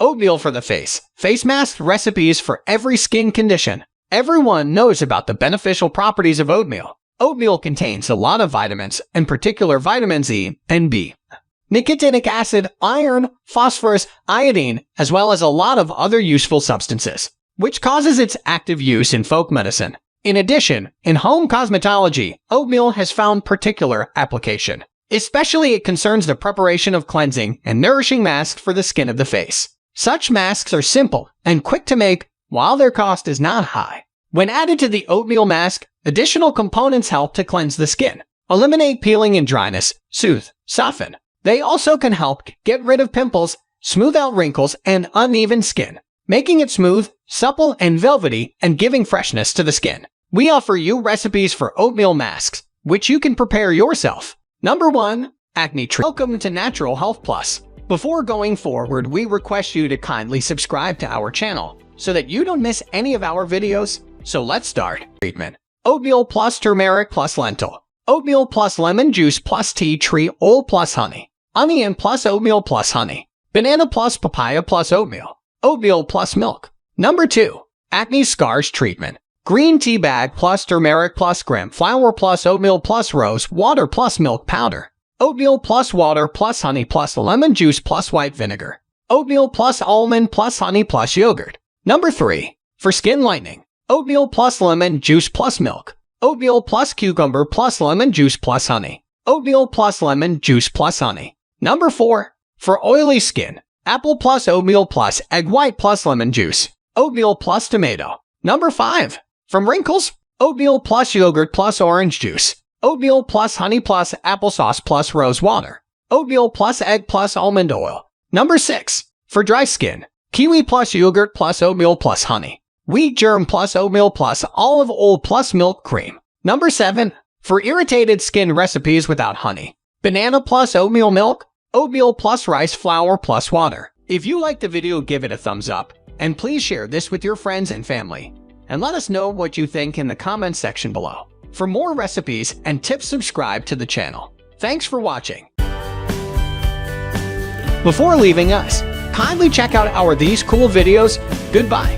Oatmeal for the face. Face mask recipes for every skin condition. Everyone knows about the beneficial properties of oatmeal. Oatmeal contains a lot of vitamins, in particular vitamins E and B, nicotinic acid, iron, phosphorus, iodine, as well as a lot of other useful substances, which causes its active use in folk medicine. In addition, in home cosmetology, oatmeal has found particular application. Especially it concerns the preparation of cleansing and nourishing masks for the skin of the face. Such masks are simple and quick to make, while their cost is not high. When added to the oatmeal mask, additional components help to cleanse the skin, eliminate peeling and dryness, soothe, soften. They also can help get rid of pimples, smooth out wrinkles and uneven skin, making it smooth, supple, and velvety and giving freshness to the skin. We offer you recipes for oatmeal masks, which you can prepare yourself. Number 1. Acne Treatment. Welcome to Natural Health Plus. Before going forward, we request you to kindly subscribe to our channel so that you don't miss any of our videos. So let's start. Treatment. Oatmeal plus turmeric plus lentil. Oatmeal plus lemon juice plus tea tree oil plus honey. Onion plus oatmeal plus honey. Banana plus papaya plus oatmeal. Oatmeal plus milk. Number 2. Acne Scars Treatment. Green tea bag plus turmeric plus gram flour plus oatmeal plus rose water plus milk powder. Oatmeal plus water plus honey plus lemon juice plus white vinegar. Oatmeal plus almond plus honey plus yogurt. Number 3. For skin lightening. Oatmeal plus lemon juice plus milk. Oatmeal plus cucumber plus lemon juice plus honey. Oatmeal plus lemon juice plus honey. Number 4. For oily skin. Apple plus oatmeal plus egg white plus lemon juice. Oatmeal plus tomato. Number 5. From wrinkles. Oatmeal plus yogurt plus orange juice. Oatmeal plus honey plus applesauce plus rose water. Oatmeal plus egg plus almond oil. Number 6. For dry skin. Kiwi plus yogurt plus oatmeal plus honey. Wheat germ plus oatmeal plus olive oil plus milk cream. Number 7. For irritated skin recipes without honey. Banana plus oatmeal milk. Oatmeal plus rice flour plus water. If you liked the video, give it a thumbs up. And please share this with your friends and family. And let us know what you think in the comments section below. For more recipes and tips, subscribe to the channel. Thanks for watching. Before leaving us, kindly check out our these cool videos. Goodbye.